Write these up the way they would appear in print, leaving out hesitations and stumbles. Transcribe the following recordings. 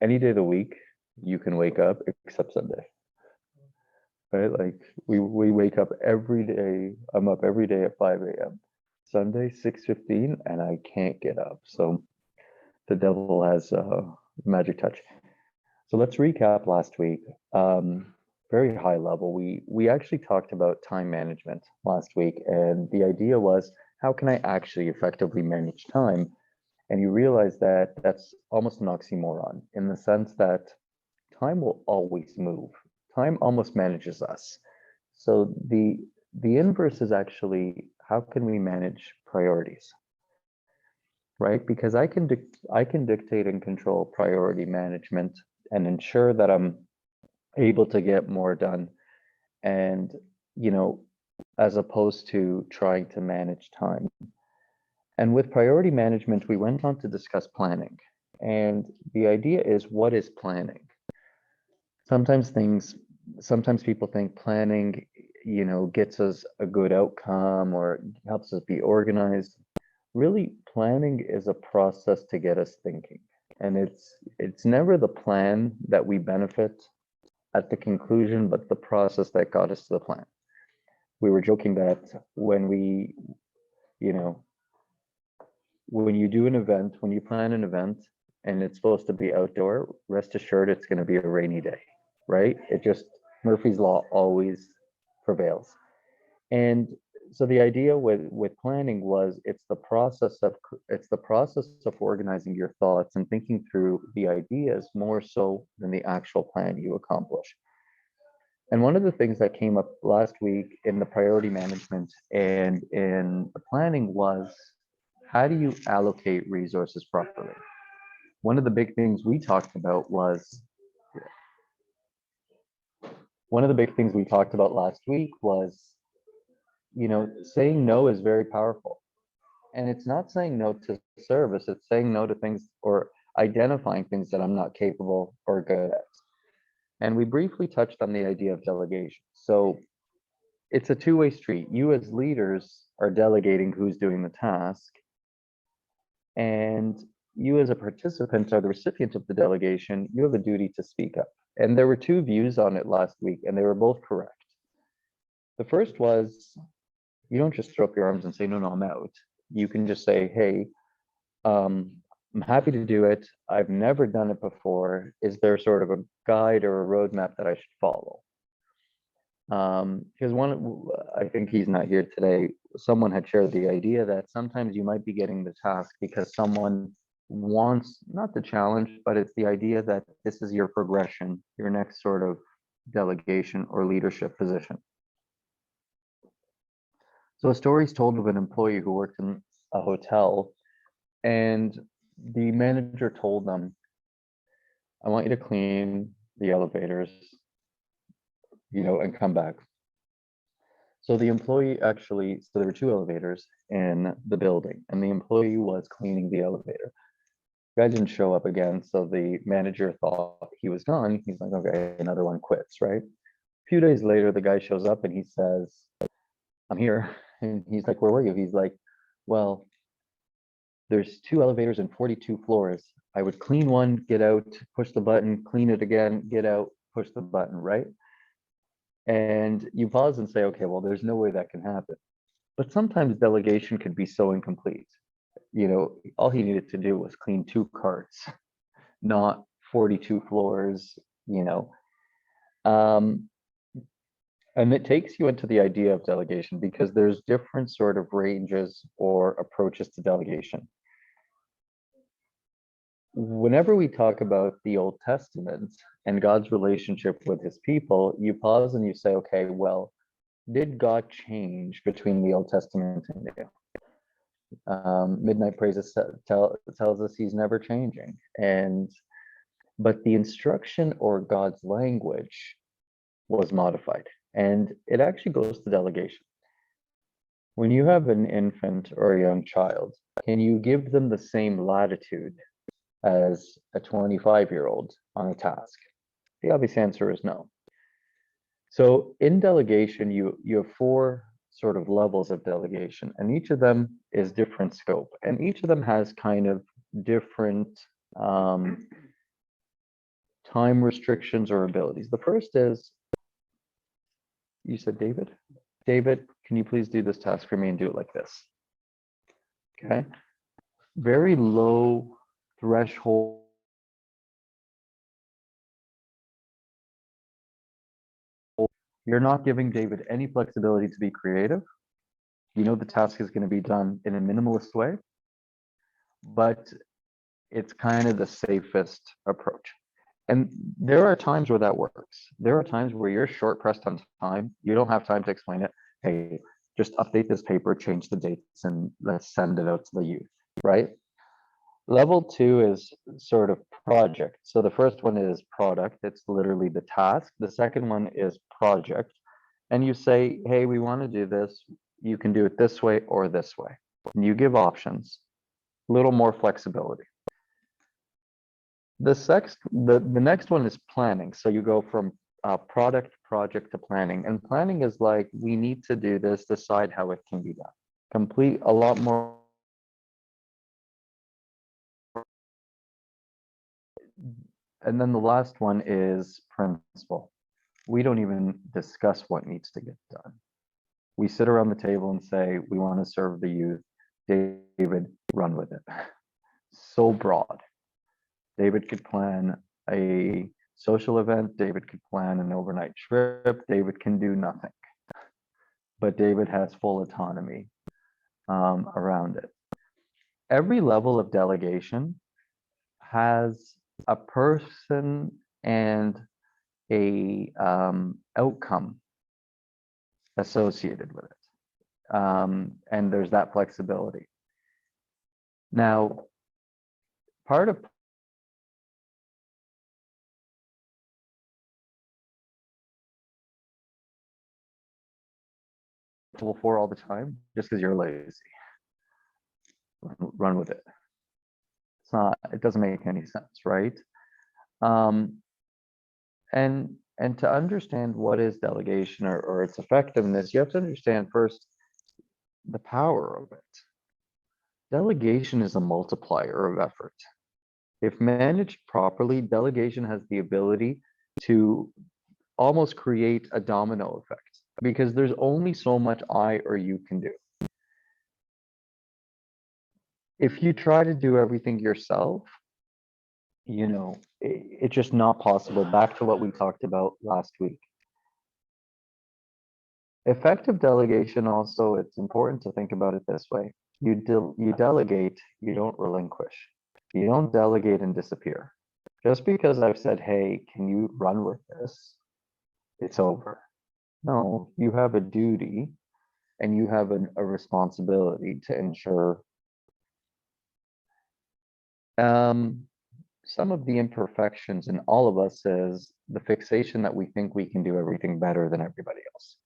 any day of the week, you can wake up except Sunday, right? Like we wake up every day. I'm up every day at 5 a.m. Sunday, 6:15, and I can't get up. So the devil has a magic touch. So let's recap last week. Very high level. We actually talked about time management last week, and the idea was how can I actually effectively manage time? And you realize that that's almost an oxymoron in the sense that time will always move. Time almost manages us. So the inverse is actually how can we manage priorities, right? Because I can dictate and control priority management and ensure that I'm able to get more done and you know as opposed to trying to manage time. And with priority management, we went on to discuss planning. And the idea is what is planning? Sometimes things, sometimes people think planning, gets us a good outcome or helps us be organized. Really, planning is a process to get us thinking. And it's never the plan that we benefit at the conclusion, but the process that got us to the plan. We were joking that you know, when you do an event, when you plan an event and it's supposed to be outdoor, rest assured it's going to be a rainy day, right? It just, Murphy's Law always prevails. And so the idea with planning was it's the process of organizing your thoughts and thinking through the ideas more so than the actual plan you accomplish. And one of the things that came up last week in the priority management and in the planning was how do you allocate resources properly? One of the big things we talked about was one of the big things we talked about last week was, saying no is very powerful. And it's not saying no to service, it's saying no to things or identifying things that I'm not capable or good at. And we briefly touched on the idea of delegation. So it's a two-way street. You as leaders are delegating who's doing the task, and you as a participant are the recipient of the delegation. You have a duty to speak up. And there were two views on it last week, and they were both correct. The first was you don't just throw up your arms and say, no, no, I'm out. You can just say, hey, I'm happy to do it. I've never done it before. Is there sort of a guide or a roadmap that I should follow? Because I think he's not here today. Someone had shared the idea that sometimes you might be getting the task because someone wants not the challenge, but it's the idea that this is your progression, your next sort of delegation or leadership position. So a story is told of an employee who worked in a hotel, and the manager told them, I want you to clean the elevators, and come back. So the employee actually, so there were two elevators in the building, and the employee was cleaning the elevator. The guy didn't show up again, so the manager thought he was gone. He's like, okay, another one quits, right? A few days later, the guy shows up and he says, I'm here. And he's like, where were you? He's like, well, there's two elevators and 42 floors. I would clean one, get out, push the button, clean it again, get out, push the button, right? And you pause and say, okay, well, there's no way that can happen. But sometimes delegation could be so incomplete. All he needed to do was clean two carts, not 42 floors, you know. Um, and it takes you into the idea of delegation because there's different sort of ranges or approaches to delegation. Whenever we talk about the Old Testament and God's relationship with his people, you pause and you say, okay, well, did God change between the Old Testament and the New? Midnight Praises tells us he's never changing. But the instruction or God's language was modified. And it actually goes to delegation. When you have an infant or a young child, can you give them the same latitude as a 25-year-old on a task? The obvious answer is no. So in delegation, you have four sort of levels of delegation, and each of them is different scope, and each of them has kind of different time restrictions or abilities. The first is, you said David? David, can you please do this task for me and do it like this? Okay. Very low threshold. You're not giving David any flexibility to be creative. You know the task is going to be done in a minimalist way, but it's kind of the safest approach. And there are times where that works. There are times where you're short pressed on time. You don't have time to explain it. Hey, just update this paper, change the dates, and let's send it out to the youth, right? Level 2 is sort of project. So the first one is product. It's literally the task. The second one is project. And you say, hey, we want to do this. You can do it this way or this way. And you give options, a little more flexibility. The next one is planning. So you go from product, project to planning. And planning is like, we need to do this, decide how it can be done. Complete a lot more. And then the last one is principle. We don't even discuss what needs to get done. We sit around the table and say, we want to serve the youth. David, run with it. So broad. David could plan a social event. David could plan an overnight trip. David can do nothing. But David has full autonomy around it. Every level of delegation has a person and a outcome associated with it. And there's that flexibility. Now, part of level 4 all the time, just because you're lazy. Run with it. It's not, it doesn't make any sense, right? And to understand what is delegation or its effectiveness, you have to understand first the power of it. Delegation is a multiplier of effort. If managed properly, delegation has the ability to almost create a domino effect because there's only so much I or you can do. If you try to do everything yourself, you know, it's just not possible. Back to what we talked about last week. Effective delegation also, it's important to think about it this way. You delegate, you don't relinquish. You don't delegate and disappear. Just because I've said, hey, can you run with this? It's over. No, you have a duty and you have a responsibility to ensure some of the imperfections in all of us is the fixation that we think we can do everything better than everybody else.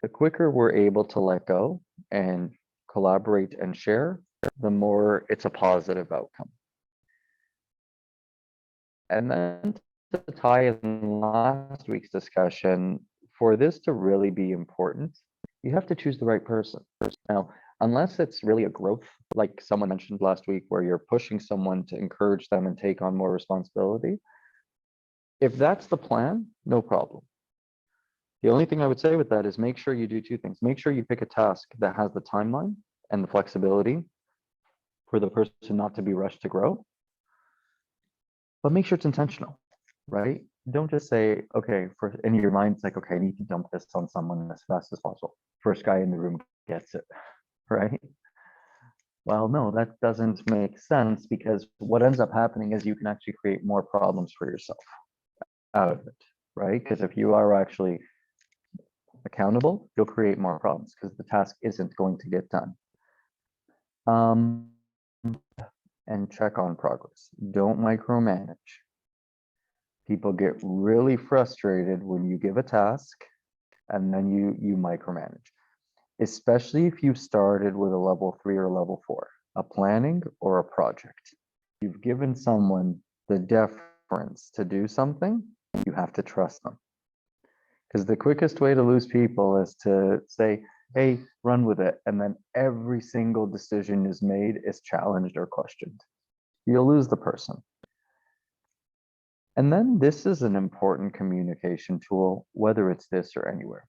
The quicker we're able to let go and collaborate and share, the more it's a positive outcome. And then to tie in last week's discussion, for this to really be important, you have to choose the right person. Now, unless it's really a growth, like someone mentioned last week, where you're pushing someone to encourage them and take on more responsibility, if that's the plan, no problem. The only thing I would say with that is make sure you do two things. Make sure you pick a task that has the timeline and the flexibility for the person not to be rushed to grow, but make sure it's intentional, right? Don't just say, okay, in your mind, it's like, okay, I need to dump this on someone as fast as possible. First guy in the room gets it, right? Well, no, that doesn't make sense because what ends up happening is you can actually create more problems for yourself out of it, right? Because if you are actually accountable, you'll create more problems because the task isn't going to get done. And check on progress. Don't micromanage. People get really frustrated when you give a task and then you micromanage, especially if you started with a level 3 or level 4, a planning or a project. You've given someone the deference to do something, you have to trust them. Because the quickest way to lose people is to say, hey, run with it. And then every single decision is made is challenged or questioned. You'll lose the person. And then this is an important communication tool, whether it's this or anywhere.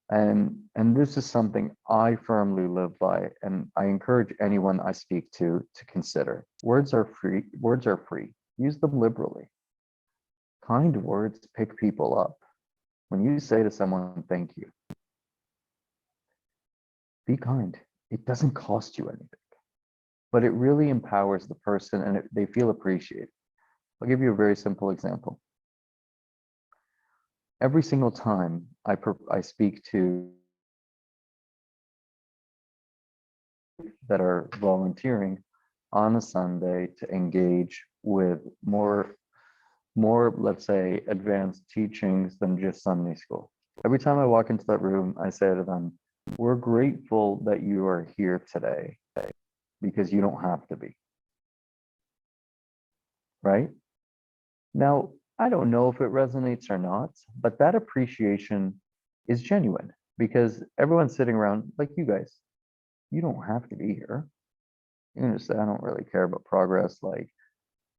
And this is something I firmly live by, and I encourage anyone I speak to consider. Words are free. Words are free. Use them liberally. Kind words pick people up. When you say to someone, thank you, be kind. It doesn't cost you anything, but it really empowers the person and they feel appreciated. I'll give you a very simple example. Every single time I speak to that are volunteering on a Sunday to engage with more, let's say, advanced teachings than just Sunday school. Every time I walk into that room, I say to them, we're grateful that you are here today because you don't have to be. Right? Now, I don't know if it resonates or not, but that appreciation is genuine because everyone's sitting around like you guys. You don't have to be here. You can just say, I don't really care about progress. Like,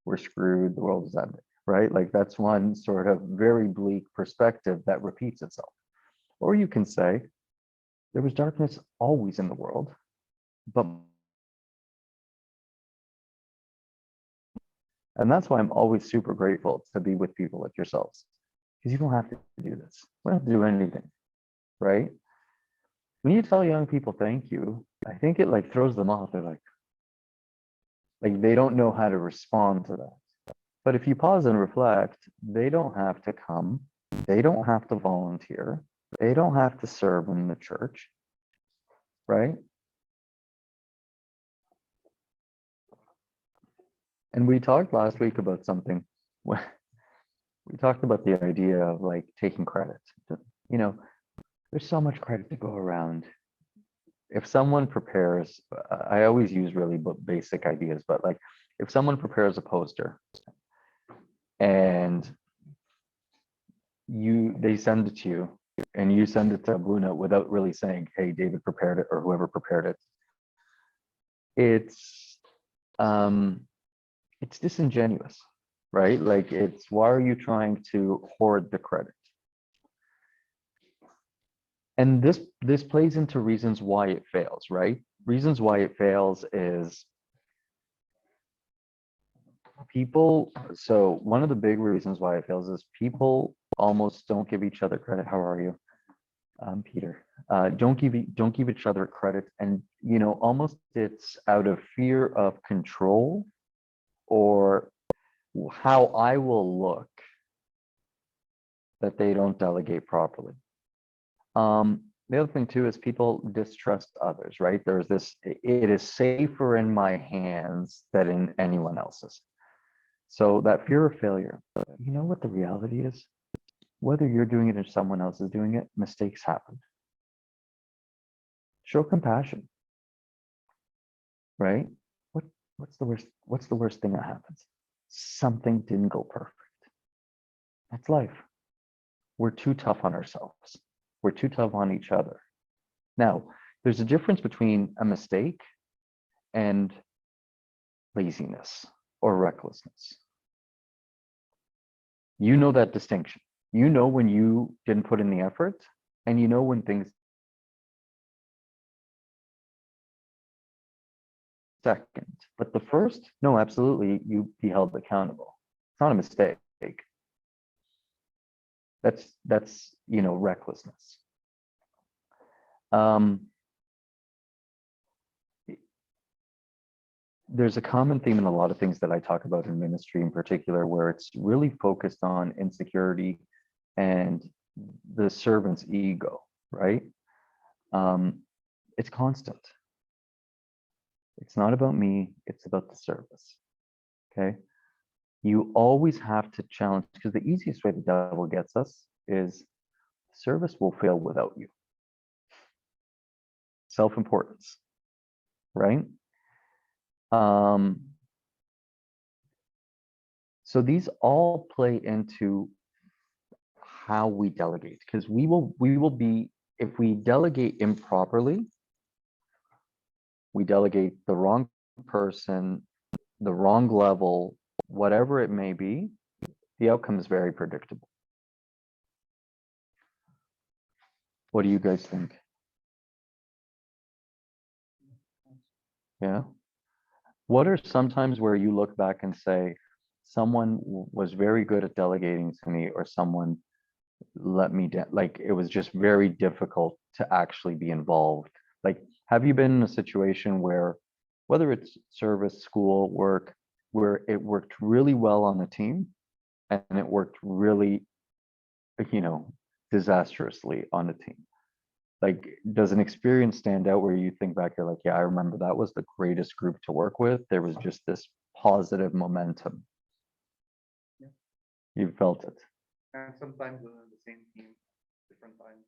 we're screwed. The world is ending, right? Like, that's one sort of very bleak perspective that repeats itself. Or you can say, there was darkness always in the world, but and that's why I'm always super grateful to be with people like yourselves, because you don't have to do this. We don't have to do anything, right? When you tell young people thank you, I think it like throws them off. They're like they don't know how to respond to that. But if you pause and reflect, they don't have to come, they don't have to volunteer, they don't have to serve in the church, right? And we talked last week about something. We talked about the idea of like taking credit. You know, there's so much credit to go around. If someone prepares, I always use really basic ideas, but like if someone prepares a poster and they send it to you and you send it to Blue Note without really saying, hey, David prepared it or whoever prepared it, it's disingenuous, right? Like it's, why are you trying to hoard the credit? And this plays into reasons why it fails, right? Reasons why it fails is people. So one of the big reasons why it fails is people almost don't give each other credit. How are you? Peter. Don't give each other credit, and almost it's out of fear of control or how I will look that they don't delegate properly. The other thing too is people distrust others, right? There's this, it is safer in my hands than in anyone else's. So that fear of failure, you know what the reality is? Whether you're doing it or someone else is doing it, mistakes happen. Show compassion, right? What's the worst thing that happens? Something didn't go perfect. That's life. We're too tough on ourselves. We're too tough on each other. Now, there's a difference between a mistake and laziness or recklessness. You know that distinction. You know when you didn't put in the effort, and you know when things second. But the first, no, absolutely, you be held accountable. It's not a mistake. That's recklessness. There's a common theme in a lot of things that I talk about in ministry in particular, where it's really focused on insecurity and the servant's ego, right? It's constant. It's not about me, it's about the service, okay? You always have to challenge, because the easiest way the devil gets us is service will fail without you. Self-importance, right? So these all play into how we delegate, because we will be, if we delegate improperly, we delegate the wrong person, the wrong level, whatever it may be, The outcome is very predictable. What do you guys think? Yeah. What are some times where you look back and say, someone was very good at delegating to me, or someone let me down, like it was just very difficult to actually be involved? Like, have you been in a situation where, whether it's service, school, work, where it worked really well on the team and it worked really, disastrously on the team? Like, does an experience stand out where you think back, you're like, yeah, I remember that was the greatest group to work with. There was just this positive momentum. Yeah. You felt it. And sometimes within the same team, different times.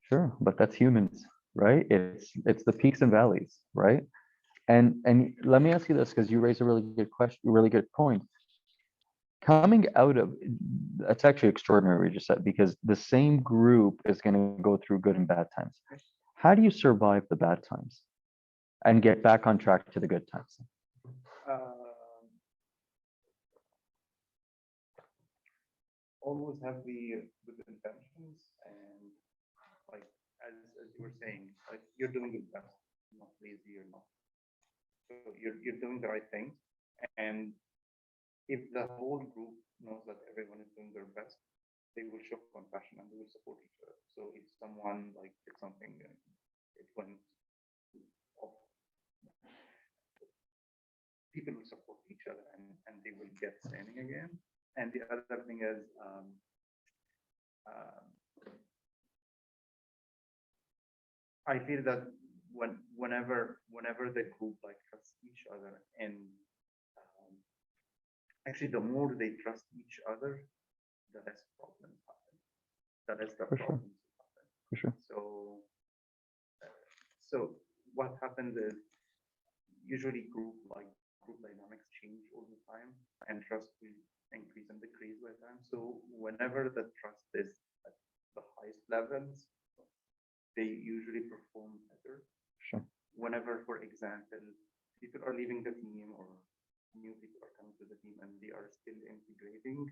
Sure, but that's humans, right? It's the peaks and valleys, right? And let me ask you this, because you raised a really good question, really good point. Coming out of, that's actually extraordinary what you just said, because the same group is going to go through good and bad times. How do you survive the bad times and get back on track to the good times? Always have the good intentions, and like as you were saying, like you're doing your best, not lazy or not. So you're doing the right thing, and if the whole group knows that everyone is doing their best, they will show compassion and they will support each other. So if someone like did something and it went off, people will support each other, and they will get standing again. And the other thing is, I feel that whenever the group like trusts each other, and actually the more they trust each other, the less problems happen. The less the For sure. problems happen. For sure. So what happens is usually group dynamics change all the time, and trust will increase and decrease with time. So whenever the trust is at the highest levels, they usually perform better. Sure. Whenever, for example, people are leaving the team or new people are coming to the team and they are still integrating,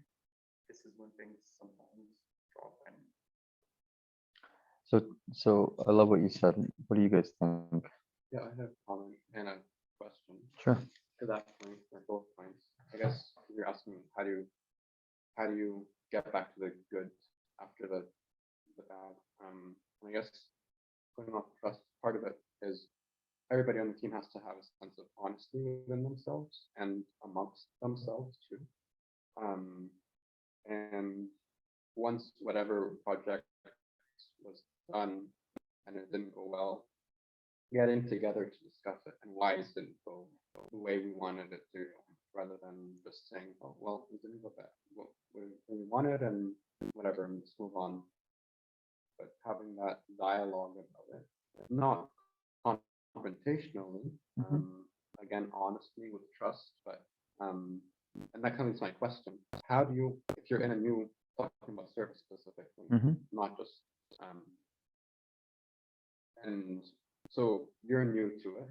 this is when things sometimes drop. And so I love what you said. What do you guys think? Yeah, I have a comment and a question. Sure. To that point, or both points. I guess you're asking how do you get back to the good after the bad? And I guess going off trust, part of it is everybody on the team has to have a sense of honesty within themselves and amongst themselves too. And once whatever project was done and it didn't go well, getting together to discuss it and why it didn't go the way we wanted it to, rather than just saying, oh, well, it didn't go that what we wanted and whatever, and just move on. But having that dialogue about it, not confrontationally, again, honestly with trust, but and that comes to my question: how do you, if you're in a new, talking about service specifically, not just and so you're new to it.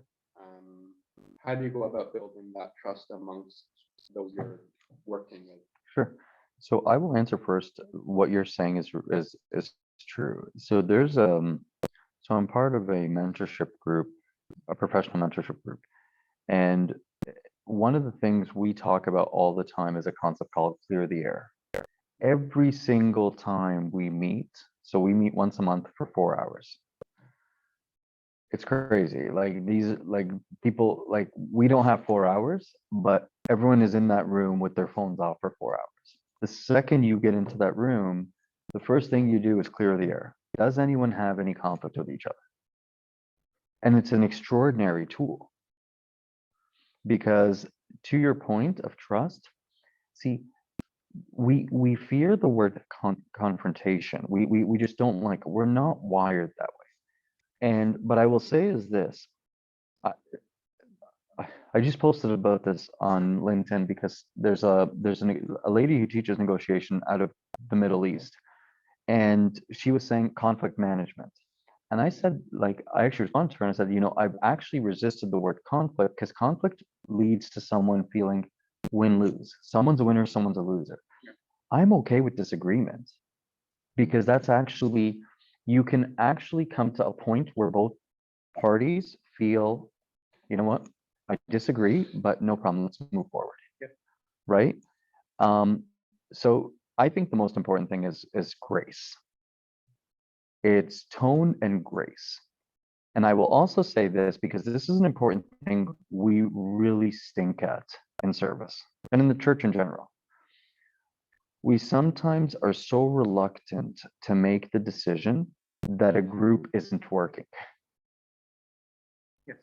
How do you go about building that trust amongst those you're working with? Sure. So I will answer first. What you're saying is true. So there's so I'm part of a mentorship group, a professional mentorship group, and one of the things we talk about all the time is a concept called clear the air. Every single time we meet, so we meet once a month for 4 hours. It's crazy. Like these, like people, like we don't have 4 hours, but everyone is in that room with their phones off for 4 hours. The second you get into that room, the first thing you do is clear the air. Does anyone have any conflict with each other? And it's an extraordinary tool because, to your point of trust, see, we fear the word confrontation. We just don't like it. We're not wired that way. And but I will say is this. I just posted about this on LinkedIn because there's a lady who teaches negotiation out of the Middle East, and she was saying conflict management. And I said, like, I actually responded to her and I said, I've actually resisted the word conflict because conflict leads to someone feeling win-lose. Someone's a winner, someone's a loser. I'm okay with disagreement, because that's actually, you can actually come to a point where both parties feel, you know what, I disagree, but no problem, let's move forward. Yep. Right? So I think the most important thing is grace. It's tone and grace. And I will also say this, because this is an important thing we really stink at in service and in the church in general. We sometimes are so reluctant to make the decision that a group isn't working. Yes.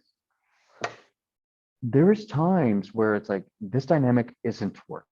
There's times where it's like, this dynamic isn't working.